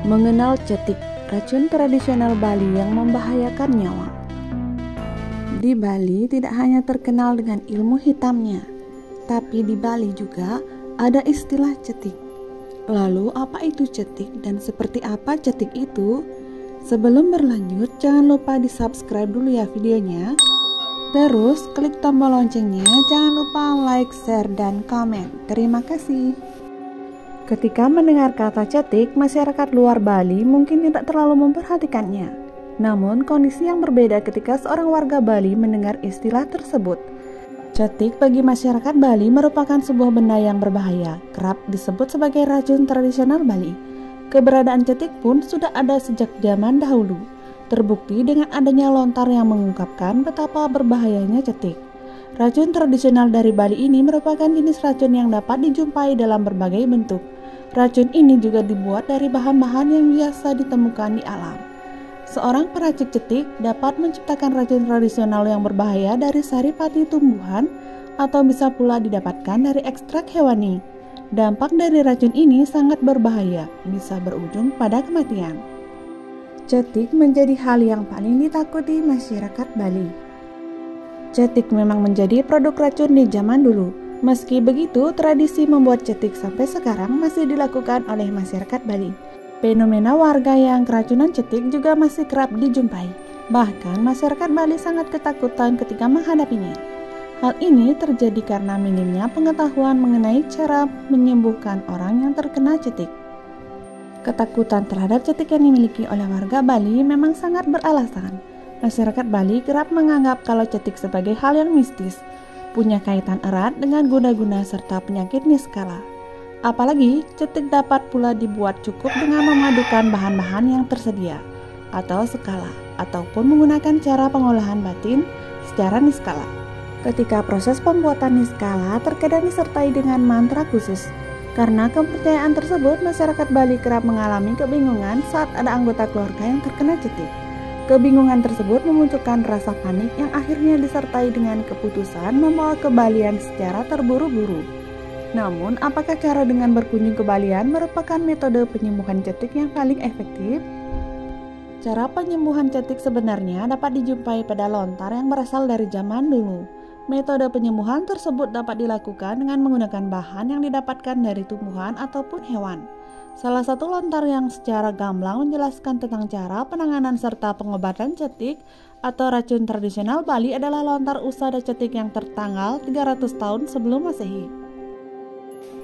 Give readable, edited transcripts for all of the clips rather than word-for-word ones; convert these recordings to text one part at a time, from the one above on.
Mengenal cetik, racun tradisional Bali yang membahayakan nyawa. Di Bali tidak hanya terkenal dengan ilmu hitamnya, tapi di Bali juga ada istilah cetik. Lalu apa itu cetik dan seperti apa cetik itu? Sebelum berlanjut, jangan lupa di subscribe dulu ya videonya. Terus klik tombol loncengnya, jangan lupa like, share, dan komen. Terima kasih. Ketika mendengar kata cetik, masyarakat luar Bali mungkin tidak terlalu memperhatikannya. Namun, kondisi yang berbeda ketika seorang warga Bali mendengar istilah tersebut. Cetik bagi masyarakat Bali merupakan sebuah benda yang berbahaya, kerap disebut sebagai racun tradisional Bali. Keberadaan cetik pun sudah ada sejak zaman dahulu, terbukti dengan adanya lontar yang mengungkapkan betapa berbahayanya cetik. Racun tradisional dari Bali ini merupakan jenis racun yang dapat dijumpai dalam berbagai bentuk. Racun ini juga dibuat dari bahan-bahan yang biasa ditemukan di alam. Seorang peracik cetik dapat menciptakan racun tradisional yang berbahaya dari saripati tumbuhan atau bisa pula didapatkan dari ekstrak hewani. Dampak dari racun ini sangat berbahaya, bisa berujung pada kematian. Cetik menjadi hal yang paling ditakuti masyarakat Bali. Cetik memang menjadi produk racun di zaman dulu. Meski begitu, tradisi membuat cetik sampai sekarang masih dilakukan oleh masyarakat Bali. Fenomena warga yang keracunan cetik juga masih kerap dijumpai. Bahkan masyarakat Bali sangat ketakutan ketika menghadapinya. Hal ini terjadi karena minimnya pengetahuan mengenai cara menyembuhkan orang yang terkena cetik. Ketakutan terhadap cetik yang dimiliki oleh warga Bali memang sangat beralasan. Masyarakat Bali kerap menganggap kalau cetik sebagai hal yang mistis, punya kaitan erat dengan guna-guna serta penyakit niskala. Apalagi, cetik dapat pula dibuat cukup dengan memadukan bahan-bahan yang tersedia, atau skala, ataupun menggunakan cara pengolahan batin secara niskala. Ketika proses pembuatan niskala terkadang disertai dengan mantra khusus. Karena kepercayaan tersebut, masyarakat Bali kerap mengalami kebingungan saat ada anggota keluarga yang terkena cetik. Kebingungan tersebut memunculkan rasa panik yang akhirnya disertai dengan keputusan membawa ke Balian secara terburu-buru. Namun, apakah cara dengan berkunjung ke Balian merupakan metode penyembuhan cetik yang paling efektif? Cara penyembuhan cetik sebenarnya dapat dijumpai pada lontar yang berasal dari zaman dulu. Metode penyembuhan tersebut dapat dilakukan dengan menggunakan bahan yang didapatkan dari tumbuhan ataupun hewan. Salah satu lontar yang secara gamblang menjelaskan tentang cara penanganan serta pengobatan cetik atau racun tradisional Bali adalah lontar usada cetik yang tertanggal 300 tahun sebelum Masehi.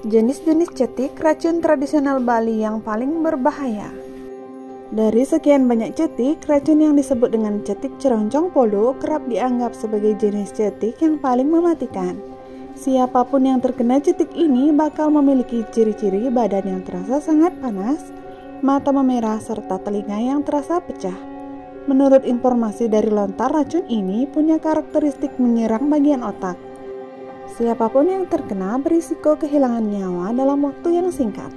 Jenis-jenis cetik racun tradisional Bali yang paling berbahaya. Dari sekian banyak cetik, racun yang disebut dengan cetik ceroncong polo kerap dianggap sebagai jenis cetik yang paling mematikan. Siapapun yang terkena cetik ini bakal memiliki ciri-ciri badan yang terasa sangat panas, mata memerah, serta telinga yang terasa pecah. Menurut informasi dari lontar, racun ini punya karakteristik menyerang bagian otak. Siapapun yang terkena berisiko kehilangan nyawa dalam waktu yang singkat.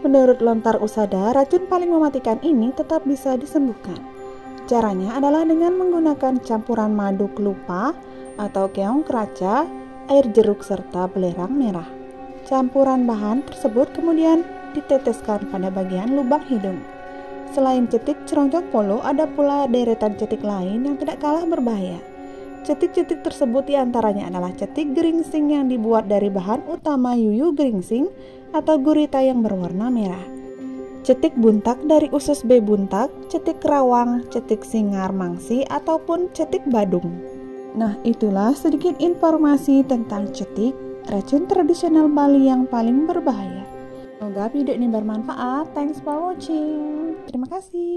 Menurut lontar usada, racun paling mematikan ini tetap bisa disembuhkan. Caranya adalah dengan menggunakan campuran madu kelupa atau keong keraca, air jeruk serta belerang merah. Campuran bahan tersebut kemudian diteteskan pada bagian lubang hidung. Selain cetik ceroncong polo, ada pula deretan cetik lain yang tidak kalah berbahaya. Cetik-cetik tersebut diantaranya adalah cetik geringsing yang dibuat dari bahan utama yuyu geringsing atau gurita yang berwarna merah. Cetik buntak dari usus B buntak, cetik rawang, cetik singar mangsi, ataupun cetik badung. Nah, itulah sedikit informasi tentang cetik, racun tradisional Bali yang paling berbahaya. Semoga video ini bermanfaat. Thanks for watching. Terima kasih.